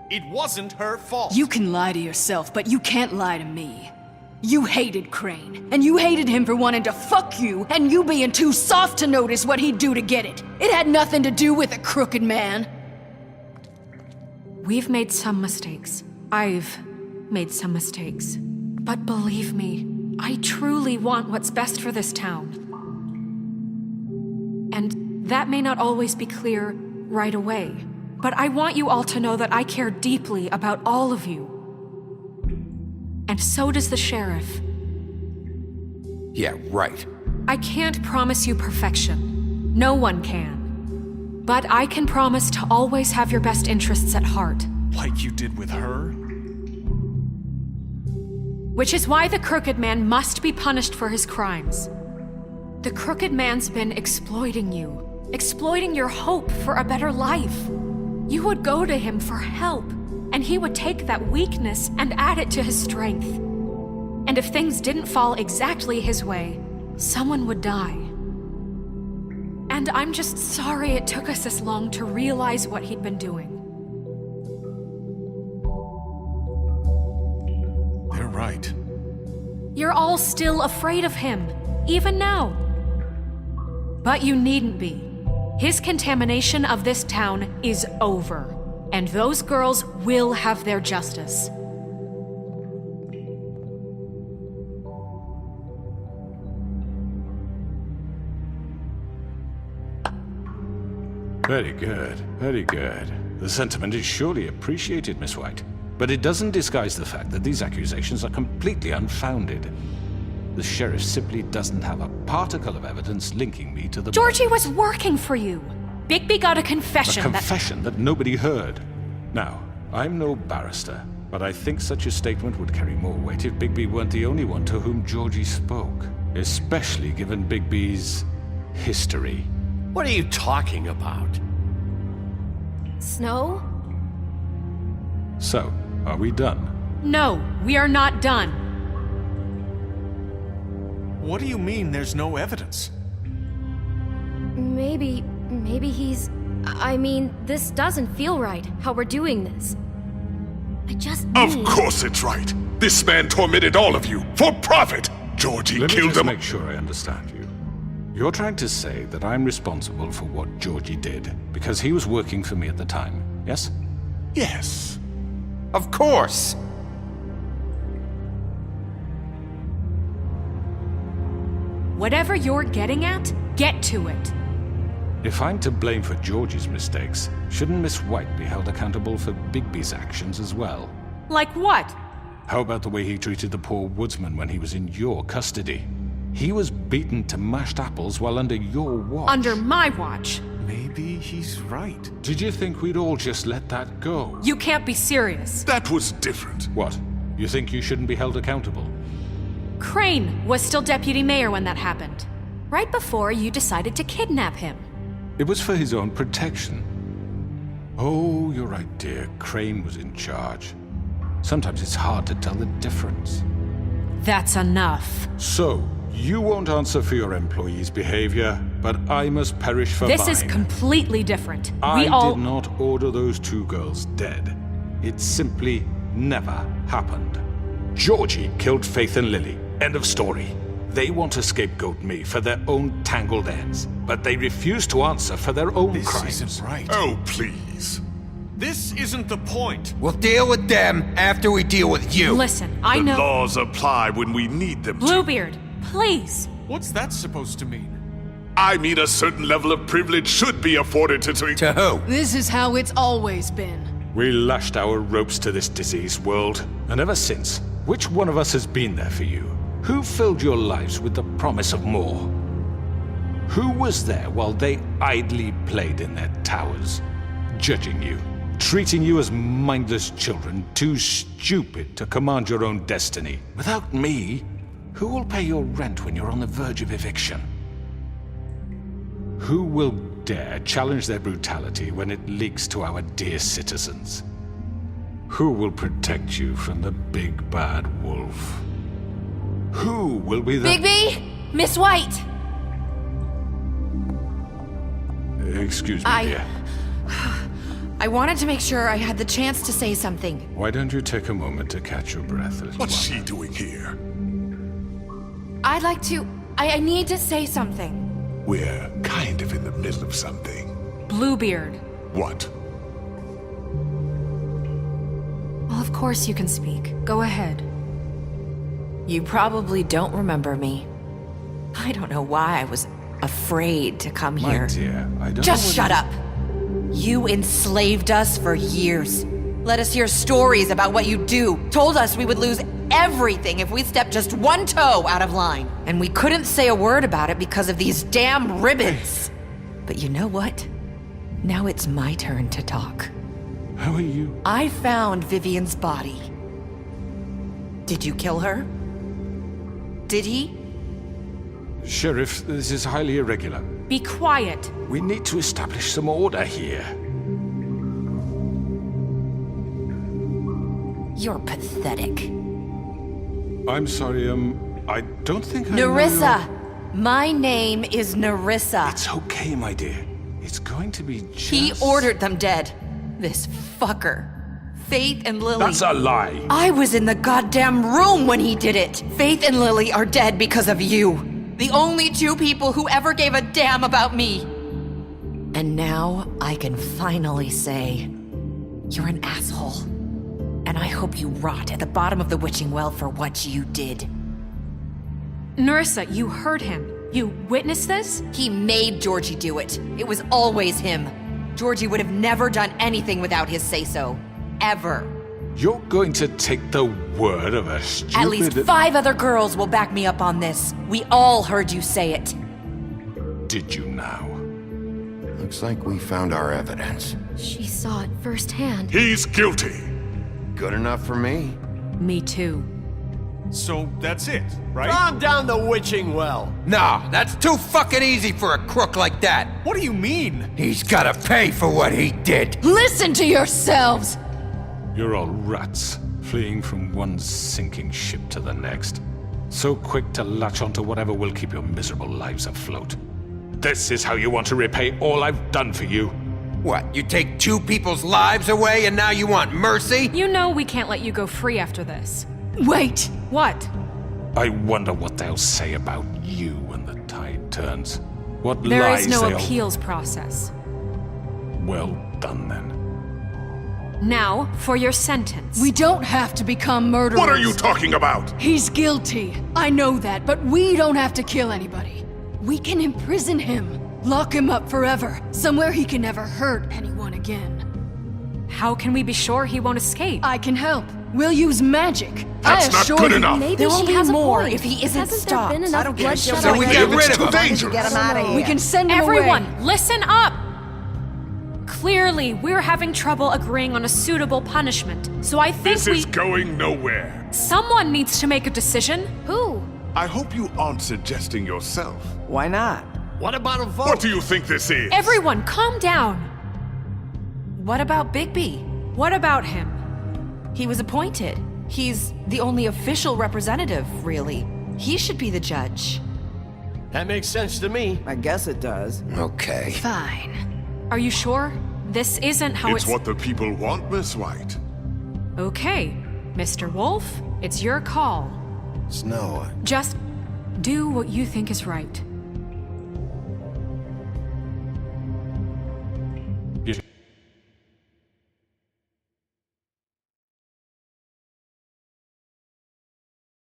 It wasn't her fault. You can lie to yourself, but you can't lie to me. You hated Crane, and you hated him for wanting to fuck you, and you being too soft to notice what he'd do to get it. It had nothing to do with a crooked man. We've made some mistakes. I've made some mistakes. But believe me, I truly want what's best for this town. And that may not always be clear right away, but I want you all to know that I care deeply about all of you. And so does the sheriff. Yeah, right. I can't promise you perfection. No one can. But I can promise to always have your best interests at heart. Like you did with her? Which is why the Crooked Man must be punished for his crimes. The Crooked Man's been exploiting you, exploiting your hope for a better life. You would go to him for help, and he would take that weakness and add it to his strength. And if things didn't fall exactly his way, someone would die. And I'm just sorry it took us this long to realize what he'd been doing. They're right. You're all still afraid of him, even now. But you needn't be. His contamination of this town is over, and those girls will have their justice. Very good, very good. The sentiment is surely appreciated, Miss White. But it doesn't disguise the fact that these accusations are completely unfounded. The sheriff simply doesn't have a particle of evidence linking me to the Georgie murders. was working for you. Bigby got a confession A confession that nobody heard. Now, I'm no barrister, but I think such a statement would carry more weight if Bigby weren't the only one to whom Georgie spoke. Especially given Bigby's history. What are you talking about? Snow? So, are we done? No, we are not done. What do you mean there's no evidence? Maybe he's... I mean, this doesn't feel right, how we're doing this. I just Of need... course it's right. This man tormented all of you for profit. Georgie Let me killed just them. make sure I understand you. You're trying to say that I'm responsible for what Georgie did because he was working for me at the time, yes? Yes. Of course. Whatever you're getting at, get to it. If I'm to blame for Georgie's mistakes, shouldn't Miss White be held accountable for Bigby's actions as well? Like what? How about the way he treated the poor woodsman when he was in your custody? He was beaten to mashed apples while under your watch. Under my watch. Maybe he's right. Did you think we'd all just let that go? You can't be serious. That was different. What? You think you shouldn't be held accountable? Crane was still deputy mayor when that happened. Right before you decided to kidnap him. It was for his own protection. Oh, you're right, dear. Crane was in charge. Sometimes it's hard to tell the difference. That's enough. So, you won't answer for your employees' behavior, but I must perish for This mine. is completely different. I We all... did not order those two girls dead. It simply never happened. Georgie killed Faith and Lily. End of story. They want to scapegoat me for their own tangled ends, but they refuse to answer for their own This crimes. isn't right. Oh, please. This isn't the point. We'll deal with them after we deal with you. Listen, I The know... laws apply when we need them to. Bluebeard, please. What's that supposed to mean? I mean a certain level of privilege should be afforded to... To who? This is how it's always been. We lashed our ropes to this diseased world, and ever since, which one of us has been there for you? Who filled your lives with the promise of more? Who was there while they idly played in their towers, judging you, treating you as mindless children, too stupid to command your own destiny? Without me, who will pay your rent when you're on the verge of eviction? Who will dare challenge their brutality when it leaks to our dear citizens? Who will protect you from the big bad wolf? Who will be the... Bigby! Miss White! Excuse me, dear. I wanted to make sure I had the chance to say something. Why don't you take a moment to catch your breath, little What's one? she doing here? I'd like to... I need to say something. We're kind of in the middle of something. Bluebeard. What? Well, of course you can speak. Go ahead. You probably don't remember me. I don't know why I was afraid to come My here. dear, I don't Just know shut what up! You enslaved us for years. Let us hear stories about what you do. Told us we would lose everything if we stepped just one toe out of line. And we couldn't say a word about it because of these damn ribbons. But you know what? Now it's my turn to talk. How are you? I found Vivian's body. Did you kill her? Did he? Sheriff, this is highly irregular. Be quiet. We need to establish some order here. You're pathetic. I'm sorry, I don't think I know Nerissa! your- My name is Nerissa. It's okay, my dear. It's going to be just... He ordered them dead. This fucker. Faith and Lily. That's a lie! I was in the goddamn room when he did it. Faith and Lily are dead because of you. The only two people who ever gave a damn about me. And now I can finally say, you're an asshole. And I hope you rot at the bottom of the witching well for what you did. Nerissa, you heard him. You witnessed this? He made Georgie do it. It was always him. Georgie would have never done anything without his say-so. Ever. You're going to take the word of a stupid... At least 5 other girls will back me up on this. We all heard you say it. Did you now? Looks like we found our evidence. She saw it firsthand. He's guilty. Good enough for me. Me too. So that's it, right? Calm down the witching well. Nah, that's too fucking easy for a crook like that. What do you mean? He's gotta pay for what he did. Listen to yourselves! You're all rats, fleeing from one sinking ship to the next. So quick to latch onto whatever will keep your miserable lives afloat. This is how you want to repay all I've done for you? What, you take 2 people's lives away and now you want mercy? You know we can't let you go free after this. Wait! What? I wonder what they'll say about you when the tide turns. What There lies is no they'll... appeals process. Well done, then. Now, for your sentence. We don't have to become murderers. What are you talking about? He's guilty. I know that, but we don't have to kill anybody. We can imprison him. Lock him up forever. Somewhere he can never hurt anyone again. How can we be sure he won't escape? I can help. We'll use magic. That's I not assure good you. enough. Maybe There will she be has a more point. if he isn't Hasn't stopped. there been enough bloodshed So we already? get rid of him. Dangerous. Get him out of here. We can send him Everyone, away. listen up! Clearly, we're having trouble agreeing on a suitable punishment, so I think This is going nowhere. someone needs to make a decision. Who? I hope you aren't suggesting yourself. Why not? What about a vote? What do you think this is? Everyone, calm down. What about Bigby? What about him? He was appointed. He's the only official representative, really. He should be the judge. That makes sense to me. I guess it does. Okay. Fine. Are you sure? This isn't how It's what the people want, Miss White. Okay, Mr. Wolf, it's your call. Snow, Just do what you think is right.